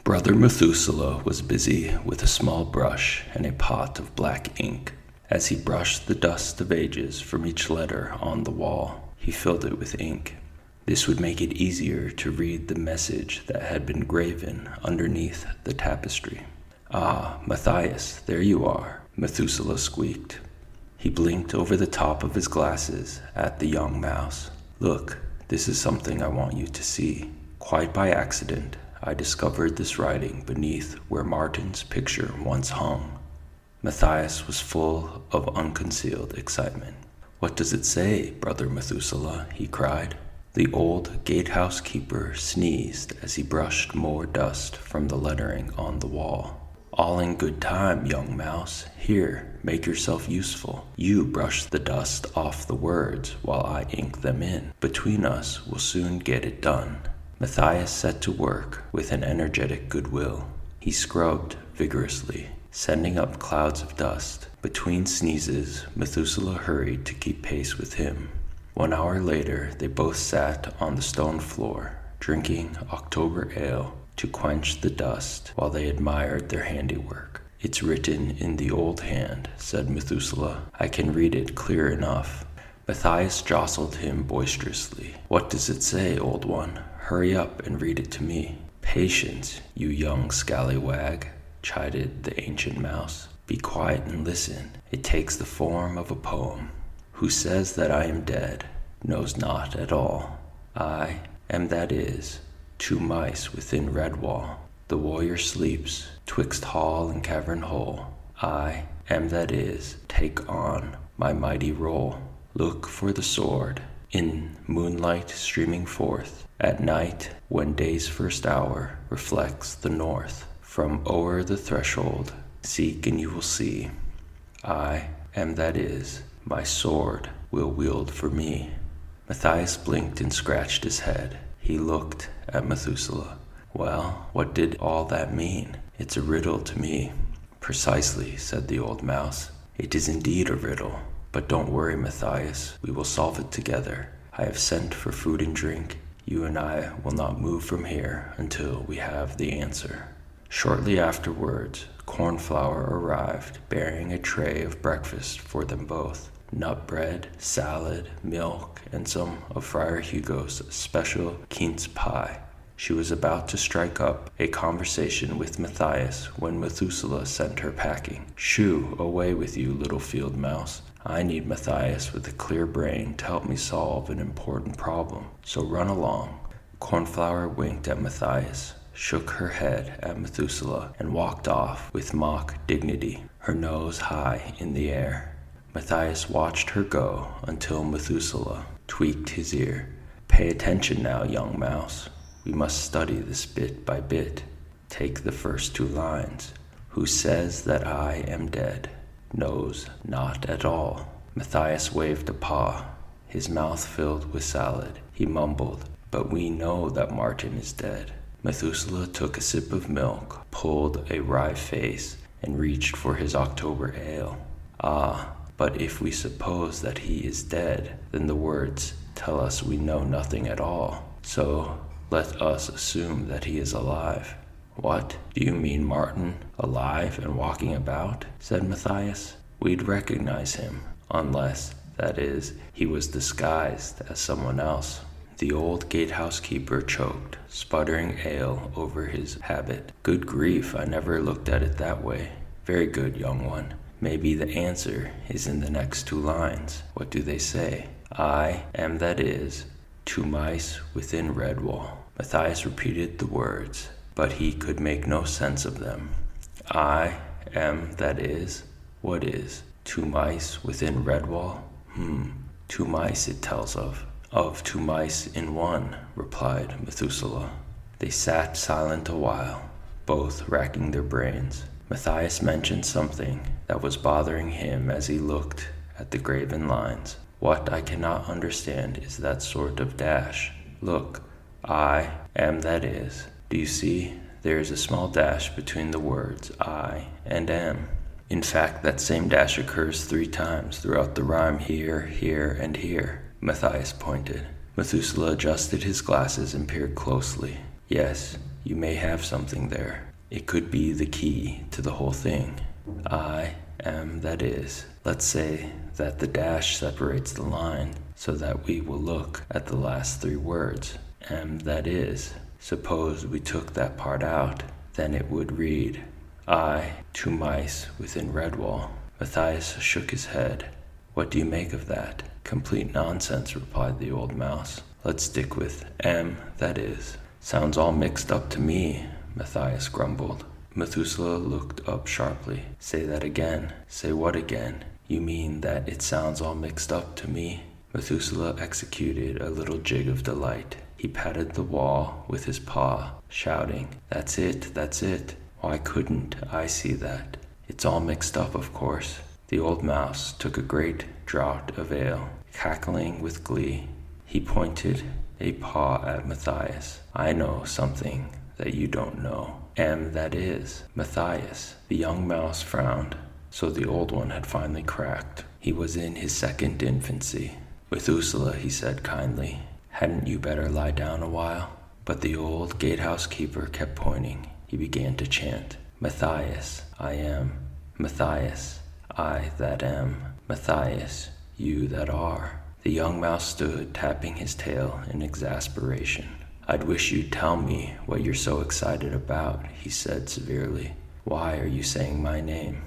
Brother Methuselah was busy with a small brush and a pot of black ink. As he brushed the dust of ages from each letter on the wall, he filled it with ink. This would make it easier to read the message that had been graven underneath the tapestry. "Ah, Matthias, there you are," Methuselah squeaked. He blinked over the top of his glasses at the young mouse. "Look, this is something I want you to see. Quite by accident, I discovered this writing beneath where Martin's picture once hung." Matthias was full of unconcealed excitement. "What does it say, Brother Methuselah?" he cried. The old gatehouse keeper sneezed as he brushed more dust from the lettering on the wall. "All in good time, young mouse. Here, make yourself useful. You brush the dust off the words while I ink them in. Between us, we'll soon get it done." Matthias set to work with an energetic goodwill. He scrubbed vigorously, sending up clouds of dust. Between sneezes, Methuselah hurried to keep pace with him. 1 hour later, they both sat on the stone floor, drinking October ale to quench the dust while they admired their handiwork. "It's written in the old hand," said Methuselah. "I can read it clear enough." Matthias jostled him boisterously. "What does it say, old one? Hurry up and read it to me." "Patience, you young scallywag," chided the ancient mouse. "Be quiet and listen. It takes the form of a poem. Who says that I am dead knows not at all. I am that is, 2 mice within Redwall. The warrior sleeps twixt hall and cavern hole. I am that is, take on my mighty role. Look for the sword in moonlight streaming forth. At night, when day's first hour reflects the north. From o'er the threshold, seek and you will see. I am that is, my sword will wield for me." Matthias blinked and scratched his head. He looked at Methuselah. "Well, what did all that mean? It's a riddle to me." "Precisely," said the old mouse. "It is indeed a riddle. But don't worry, Matthias. We will solve it together. I have sent for food and drink. You and I will not move from here until we have the answer." Shortly afterwards, Cornflower arrived, bearing a tray of breakfast for them both. Nut bread, salad, milk, and some of Friar Hugo's special quince pie. She was about to strike up a conversation with Matthias when Methuselah sent her packing. "Shoo, away with you, little field mouse. I need Matthias with a clear brain to help me solve an important problem, so run along." Cornflower winked at Matthias, shook her head at Methuselah, and walked off with mock dignity, her nose high in the air. Matthias watched her go until Methuselah tweaked his ear. "Pay attention now, young mouse. We must study this bit by bit. Take the first 2 lines. Who says that I am dead knows not at all." Matthias waved a paw, his mouth filled with salad. He mumbled, "But we know that Martin is dead." Methuselah took a sip of milk, pulled a wry face, and reached for his October ale. "Ah, but if we suppose that he is dead, then the words tell us we know nothing at all. So let us assume that he is alive." "What? Do you mean Martin alive and walking about?" said Matthias. "We'd recognize him, unless, that is, he was disguised as someone else." The old gatehouse keeper choked, sputtering ale over his habit. "Good grief, I never looked at it that way. Very good, young one. Maybe the answer is in the next 2 lines. What do they say? I am that is, 2 mice within Redwall." Matthias repeated the words, but he could make no sense of them. "I am that is, what is? 2 mice within Redwall? 2 mice it tells of." "Of 2 mice in one," replied Methuselah. They sat silent a while, both racking their brains. Matthias mentioned something that was bothering him as he looked at the graven lines. "What I cannot understand is that sort of dash. Look, I am that is. Do you see? There is a small dash between the words I and am. In fact, that same dash occurs 3 times throughout the rhyme here, here, and here." Matthias pointed. Methuselah adjusted his glasses and peered closely. "Yes, You may have something there. It could be the key to the whole thing. I am that is. Let's say that the dash separates the line so that we will look at the last three words. Am that is. Suppose we took that part out, then it would read, I, 2 mice within Redwall. Matthias shook his head. What do you make of that? Complete nonsense, replied the old mouse. Let's stick with am that is. Sounds all mixed up to me, Matthias grumbled. Methuselah looked up sharply. Say that again. Say what again? You mean that it sounds all mixed up to me? Methuselah executed a little jig of delight. He patted the wall with his paw, shouting, That's it, that's it. Why couldn't I see that? It's all mixed up, of course. The old mouse took a great draught of ale, cackling with glee. He pointed a paw at Matthias. I know something that you don't know. Am that is. Matthias. The young mouse frowned. So the old one had finally cracked. He was in his second infancy. Methuselah, he said kindly, hadn't you better lie down a while? But the old gatehouse keeper kept pointing. He began to chant, Matthias, I am. Matthias, I that am. Matthias, you that are. The young mouse stood, tapping his tail in exasperation. I'd wish you'd tell me what you're so excited about, he said severely. Why are you saying my name?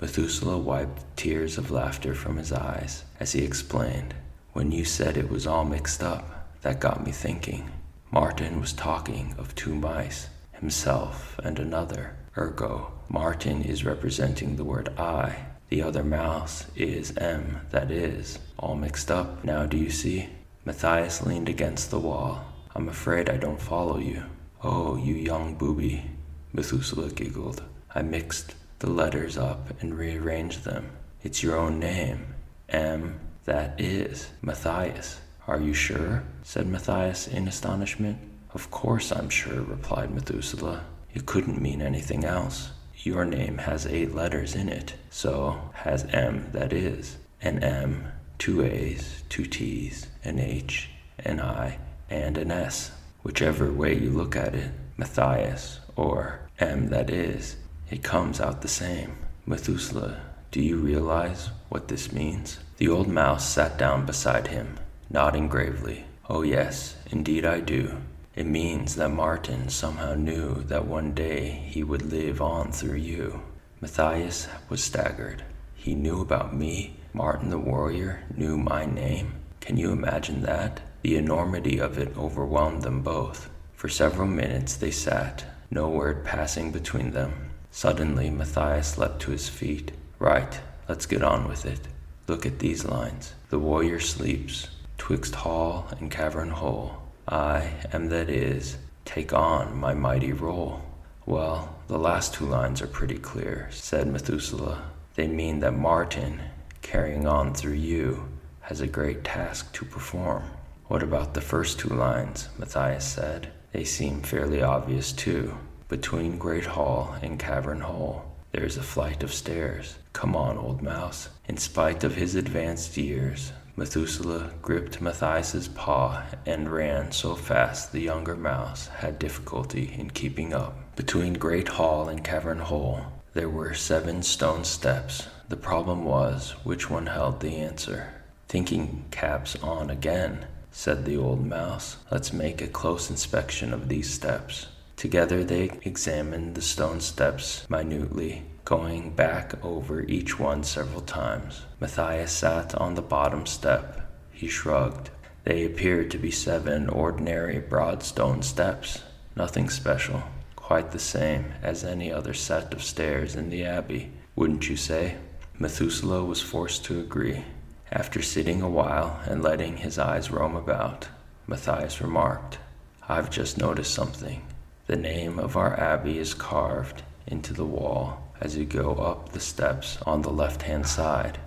Methuselah wiped tears of laughter from his eyes as he explained. When you said it was all mixed up, that got me thinking. Martin was talking of 2 mice, himself and another. Ergo, Martin is representing the word I. The other mouse is M, that is, all mixed up. Now do you see? Matthias leaned against the wall. I'm afraid I don't follow you. Oh, you young booby, Methuselah giggled. I mixed the letters up and rearranged them. It's your own name. M, that is, Matthias. Are you sure? Said Matthias in astonishment. Of course I'm sure, replied Methuselah. It couldn't mean anything else. Your name has 8 letters in it, so has M, that is. An M, 2 A's, 2 T's, an H, an I, and an S. Whichever way you look at it, Matthias, or M, that is, it comes out the same. Methuselah, do you realize what this means? The old mouse sat down beside him, nodding gravely. Oh yes, indeed I do. It means that Martin somehow knew that one day he would live on through you. Matthias was staggered. He knew about me. Martin the warrior knew my name. Can you imagine that? The enormity of it overwhelmed them both. For several minutes they sat, no word passing between them. Suddenly Matthias leapt to his feet. Right, let's get on with it. Look at these lines. The warrior sleeps, twixt hall and cavern hole. I am that is, take on my mighty role. Well, the last 2 lines are pretty clear, said Methuselah. They mean that Martin, carrying on through you, has a great task to perform. What about the first 2 lines? Matthias said. They seem fairly obvious too. Between Great Hall and Cavern Hole, there is a flight of stairs. Come on, old mouse. In spite of his advanced years, Methuselah gripped Matthias's paw and ran so fast the younger mouse had difficulty in keeping up. Between Great Hall and Cavern Hole, there were 7 stone steps. The problem was which one held the answer. Thinking caps on again, said the old mouse. Let's make a close inspection of these steps. Together they examined the stone steps minutely, going back over each one several times. Matthias sat on the bottom step. He shrugged. They appeared to be 7 ordinary broad stone steps. Nothing special. Quite the same as any other set of stairs in the abbey, wouldn't you say? Methuselah was forced to agree. After sitting a while and letting his eyes roam about, Matthias remarked, I've just noticed something. The name of our abbey is carved into the wall as you go up the steps on the left-hand side,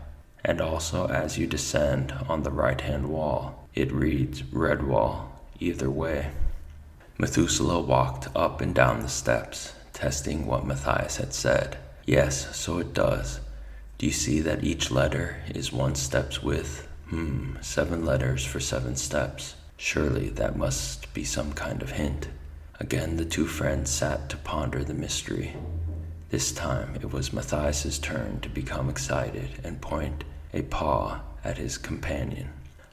and also as you descend on the right-hand wall. It reads Redwall either way. Methuselah walked up and down the steps, testing what Matthias had said. Yes, so it does. Do you see that each letter is 1 step's width? 7 letters for 7 steps. Surely that must be some kind of hint. Again, the two friends sat to ponder the mystery. This time, it was Matthias's turn to become excited and point a paw at his companion.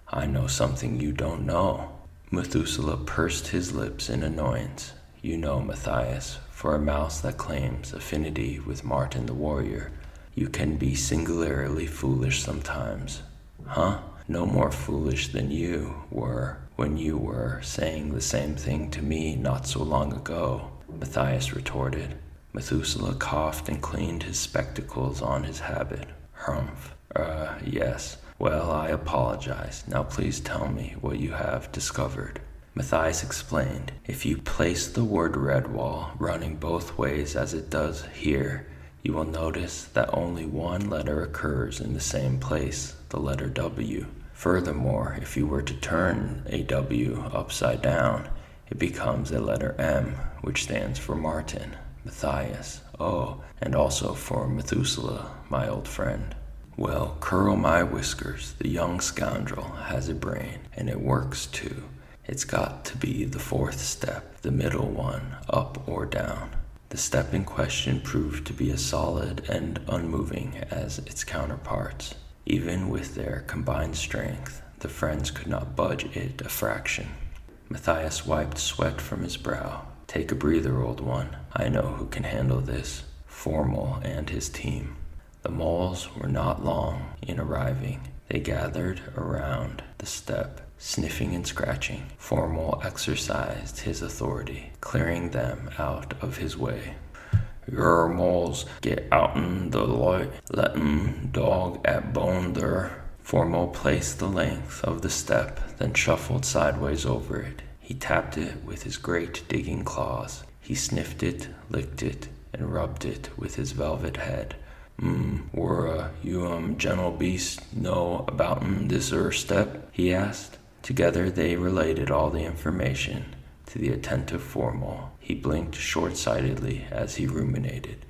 "I know something you don't know." Methuselah pursed his lips in annoyance. "You know, Matthias, for a mouse that claims affinity with Martin the warrior, you can be singularly foolish sometimes." "Huh? No more foolish than you were when you were saying the same thing to me not so long ago," Matthias retorted. Methuselah coughed and cleaned his spectacles on his habit. "Humph. Yes. Well, I apologize. Now please tell me what you have discovered." Matthias explained. "If you place the word Redwall running both ways as it does here, you will notice that only one letter occurs in the same place, the letter W. Furthermore, if you were to turn a W upside down, it becomes a letter M, which stands for Martin, Matthias, and also for Methuselah, my old friend. Well, curl my whiskers, the young scoundrel has a brain, and it works too. It's got to be the fourth step, the middle one, up or down." The step in question proved to be as solid and unmoving as its counterparts. Even with their combined strength, the friends could not budge it a fraction. Matthias wiped sweat from his brow. "Take a breather, old one. I know who can handle this. Formal and his team." The moles were not long in arriving. They gathered around the step, sniffing and scratching. Formal exercised his authority, clearing them out of his way. "Yer moles, get outen the light. Let 'em dog at bone there." Formal placed the length of the step, then shuffled sideways over it. He tapped it with his great digging claws. He sniffed it, licked it, and rubbed it with his velvet head. Were you gentle beast know about'n this step?" he asked. Together they related all the information to the attentive Formal. He blinked short-sightedly as he ruminated.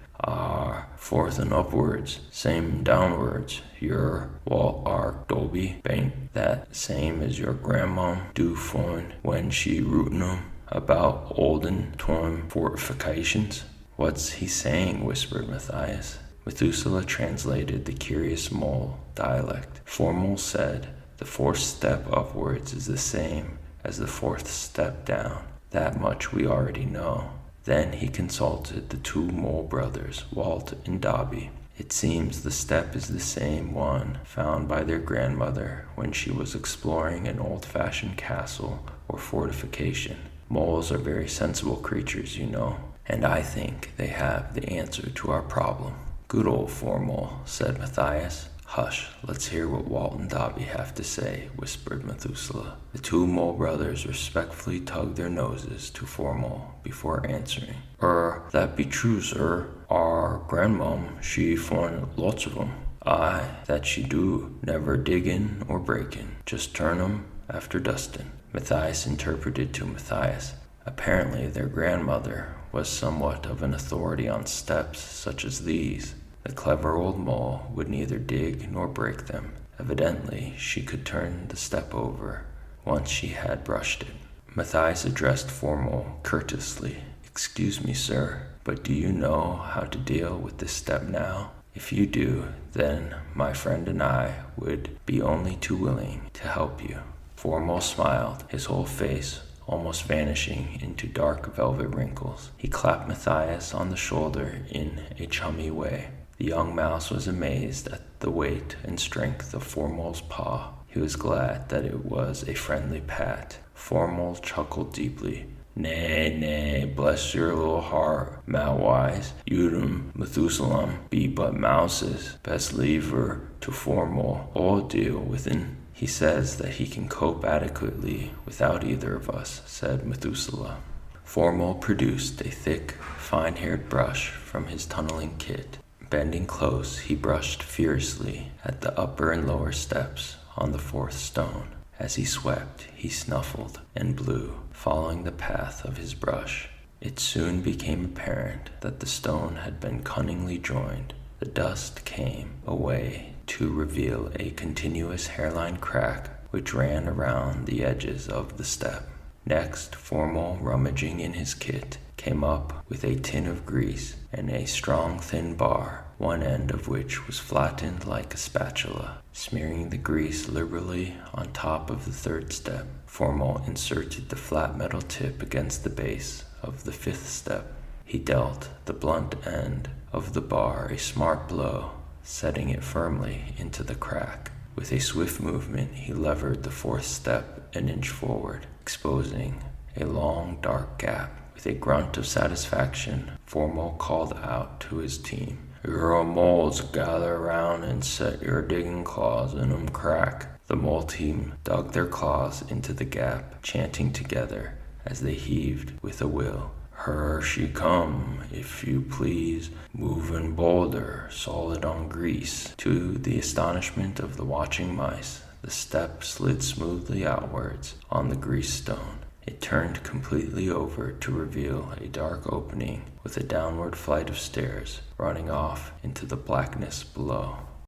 Forth and upwards, same downwards. Your Walt Ark Dolby Bank that same as your grandmom do find when she rootin' 'em about olden time fortifications." "What's he saying?" whispered Matthias. Methuselah translated the curious mole dialect. Formal said, "The fourth step upwards is the same as the fourth step down. That much we already know." Then he consulted the two mole brothers, Walt and Dobby. "It seems the step is the same one found by their grandmother when she was exploring an old-fashioned castle or fortification. Moles are very sensible creatures, you know, and I think they have the answer to our problem." "Good old Formal," said Matthias. "Hush, let's hear what Walt and Dobby have to say," whispered Methuselah. The two mole brothers respectfully tugged their noses to Formal before answering. That be true, sir. Our grandmom, she found lots of 'em." "Aye, that she do, never diggin' or breakin', just turn 'em after dustin'." Matthias interpreted to Matthias. Apparently their grandmother was somewhat of an authority on steps such as these. The clever old mole would neither dig nor break them. Evidently, she could turn the step over once she had brushed it. Matthias addressed Formal courteously. "Excuse me, sir, but do you know how to deal with this step now? If you do, then my friend and I would be only too willing to help you." Formal smiled, his whole face almost vanishing into dark velvet wrinkles. He clapped Matthias on the shoulder in a chummy way. The young mouse was amazed at the weight and strength of Formal's paw. He was glad that it was a friendly pat. Formal chuckled deeply. Nay, bless your little heart, Malwise. You'd Methuselah be but mouses. Best leave her to Formal. I'll deal with him." "He says that he can cope adequately without either of us," said Methuselah. Formal produced a thick, fine-haired brush from his tunneling kit. Bending close, he brushed furiously at the upper and lower steps on the fourth stone. As he swept, he snuffled and blew, following the path of his brush. It soon became apparent that the stone had been cunningly joined. The dust came away to reveal a continuous hairline crack which ran around the edges of the step. Next, Formal, rummaging in his kit, came up with a tin of grease and a strong thin bar, one end of which was flattened like a spatula. Smearing the grease liberally on top of the third step, Formal inserted the flat metal tip against the base of the fifth step. He dealt the blunt end of the bar a smart blow, setting it firmly into the crack. With a swift movement, he levered the fourth step an inch forward, exposing a long, dark gap. With a grunt of satisfaction, Formal called out to his team, "Your moles, gather around and set your digging claws in 'em crack." The mole team dug their claws into the gap, chanting together as they heaved with a will. "Her she come, if you please, movin' boulder, solid on grease." To the astonishment of the watching mice, the step slid smoothly outwards on the grease stone. It turned completely over to reveal a dark opening with a downward flight of stairs running off into the blackness below.